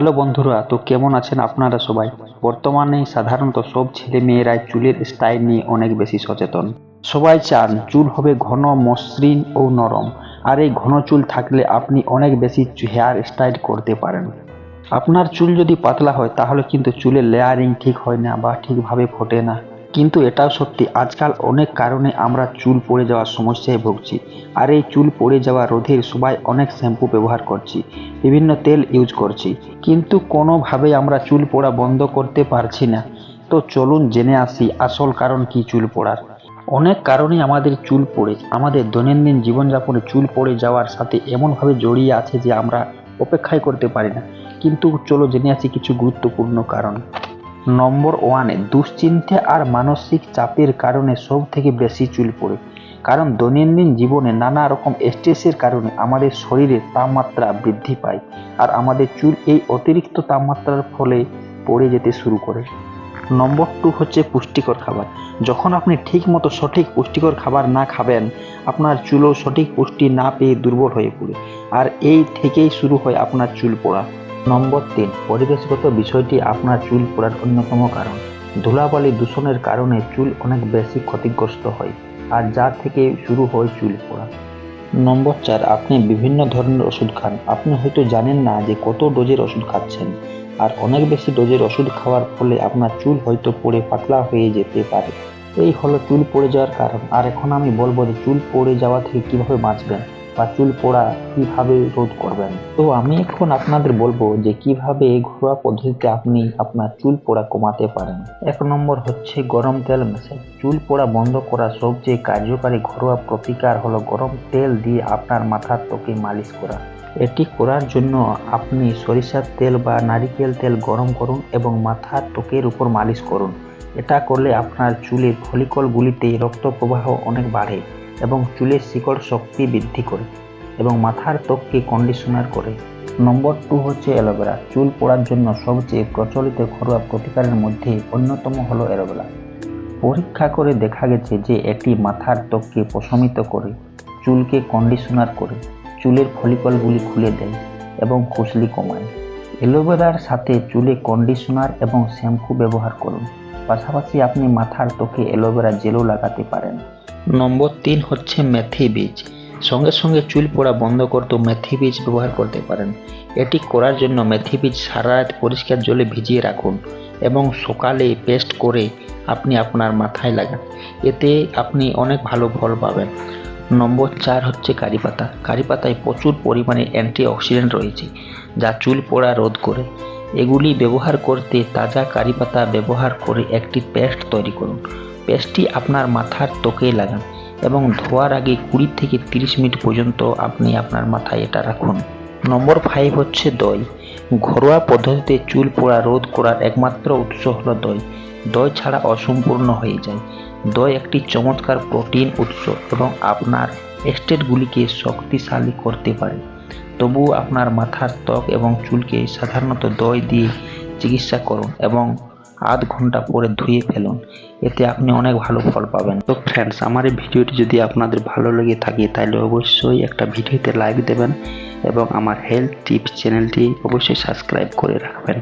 Hello বন্ধুরা, তো কেমন আছেন আপনারা সবাই? বর্তমানে সাধারণত সব ছেলে মেয়েরাই চুলের স্টাইল নিয়ে অনেক বেশি সচেতন। সবাই চান চুল হবে ঘন, মসৃণ ও নরম। আর এই ঘন চুল থাকলে আপনি অনেক বেশি হেয়ার স্টাইল করতে পারেন। আপনার চুল যদি পাতলা হয় তাহলে কিন্তু চুলের লেয়ারিং ঠিক হয় না বা ঠিকভাবে ফোটে না। কিন্তু এটাও সত্যি, আজকাল অনেক কারণে আমরা চুল পড়ে যাওয়ার সমস্যায় ভুগছি। আর এই চুল পড়ে যাওয়া রোধের সবাই অনেক শ্যাম্পু ব্যবহার করছি, বিভিন্ন তেল ইউজ করছি, কিন্তু কোনোভাবেই আমরা চুল পড়া বন্ধ করতে পারছি না। তো চলুন জেনে আসি আসল কারণ কি চুল পড়ার। অনেক কারণে আমাদের চুল পড়ে, আমাদের দৈনন্দিন জীবনযাপনে চুল পড়ে যাওয়ার সাথে এমনভাবে জড়িয়ে আছে যে আমরা অপেক্ষাই করতে পারি না। কিন্তু চলো জেনে আসি কিছু গুরুত্বপূর্ণ কারণ। নম্বর ওয়ানে, দুশ্চিন্তা আর মানসিক চাপের কারণে সব থেকে বেশি চুল পড়ে। কারণ দৈনন্দিন জীবনে নানা রকম স্ট্রেসের কারণে আমাদের শরীরে তাপমাত্রা বৃদ্ধি পায়, আর আমাদের চুল এই অতিরিক্ত তাপমাত্রার ফলে পড়ে যেতে শুরু করে। নম্বর টু হচ্ছে পুষ্টিকর খাবার। যখন আপনি ঠিক মতো সঠিক পুষ্টিকর খাবার না খাবেন, আপনার চুলও সঠিক পুষ্টি না পেয়ে দুর্বল হয়ে পড়ে, আর এই থেকেই শুরু হয় আপনার চুল পড়া। নম্বর তিন, পরিবেশগত বিষয়টি আপনার চুল পড়ার অন্যতম কারণ। ধুলাবালি দূষণের কারণে চুল অনেক বেশি ক্ষতিগ্রস্ত হয়, আর যা থেকে শুরু হয় চুল পড়া। নম্বর চার, আপনি বিভিন্ন ধরনের ওষুধ খান। আপনি হয়তো জানেন না যে কত ডোজের ওষুধ খাচ্ছেন, আর অনেক বেশি ডোজের ওষুধ খাওয়ার ফলে আপনার চুল হয়তো পড়ে পাতলা হয়ে যেতে পারে। এই হলো চুল পড়ে যাওয়ার কারণ। আর এখন আমি বলবো যে চুল পড়ে যাওয়া থেকে কিভাবে বাঁচবেন বা চুল পড়া কিভাবে রোধ করবেন। তো আমি এখন আপনাদের বলবো যে কিভাবে ঘরোয়া পদ্ধতিতে আপনি আপনার চুল পড়া কমাতে পারেন। এক নম্বর হচ্ছে গরম তেল মেশান। চুল পড়া বন্ধ করার সবচেয়ে কার্যকারী ঘরোয়া প্রতিকার হলো গরম তেল দিয়ে আপনার মাথার ত্বকে মালিশ করা। এটি করার জন্য আপনি সরিষার তেল বা নারিকেল তেল গরম করুন এবং মাথার ত্বকের উপর মালিশ করুন। এটা করলে আপনার চুলের ফলিকলগুলিতে রক্ত প্রবাহ অনেক বাড়ে এবং চুলের শিকড় শক্তি বৃদ্ধি করে এবং মাথার ত্বককে কন্ডিশনার করে। নম্বর টু হচ্ছে অ্যালোভেরা। চুল পড়ার জন্য সবচেয়ে প্রচলিত ঘরোয়া প্রতিকারের মধ্যে অন্যতম হলো অ্যালোভেরা। পরীক্ষা করে দেখা গেছে যে এটি মাথার ত্বককে প্রশমিত করে, চুলকে কন্ডিশনার করে, চুলের ফলিকলগুলি খুলে দেয় এবং খুশলি কমায়। অ্যালোভেরার সাথে চুলে কন্ডিশনার এবং শ্যাম্পু ব্যবহার করুন। পাশাপাশি আপনি মাথার ত্বকে অ্যালোভেরা জেলও লাগাতে পারেন। নম্বর তিন হচ্ছে মেথি বীজ। সঙ্গে সঙ্গে চুল পড়া বন্ধ করতে মেথি বীজ ব্যবহার করতে পারেন। এটি করার জন্য মেথি বীজ সারা রাত পরিষ্কার জলে ভিজিয়ে রাখুন এবং সকালে পেস্ট করে আপনি আপনার মাথায় লাগান। এতে আপনি অনেক ভালো ফল পাবেন। নম্বর চার হচ্ছে কারি পাতা। কারি পাতায় প্রচুর পরিমাণে অ্যান্টিঅক্সিডেন্ট রয়েছে, যা চুল পড়া রোধ করে। এগুলি ব্যবহার করতে তাজা কারি পাতা ব্যবহার করে একটি পেস্ট তৈরি করুন। পেস্টটি আপনার মাথার ত্বকে লাগান এবং ধোয়ার আগে 20 থেকে 30 মিনিট পর্যন্ত আপনি আপনার মাথায় এটা রাখুন। নম্বর ফাইভ হচ্ছে দই। ঘরোয়া পদ্ধতিতে চুল পড়া রোধ করার একমাত্র উৎস হলো দই। দই ছাড়া অসম্পূর্ণ হয়ে যায়। দই একটি চমৎকার প্রোটিন উৎস এবং আপনার স্টেটগুলিকে শক্তিশালী করতে পারে। তবুও আপনার মাথার ত্বক এবং চুলকে সাধারণত দই দিয়ে চিকিৎসা করুন এবং আধ ঘন্টা পরে ধুয়ে ফেলুন। এতে আপনি অনেক ভালো ফল পাবেন। তো ফ্রেন্ডস, আমার এই ভিডিওটি যদি আপনাদের ভালো লেগে থাকে তাহলে অবশ্যই একটা ভিডিওতে লাইক দেবেন এবং আমার হেলথ টিপস চ্যানেলটি অবশ্যই সাবস্ক্রাইব করে রাখবেন।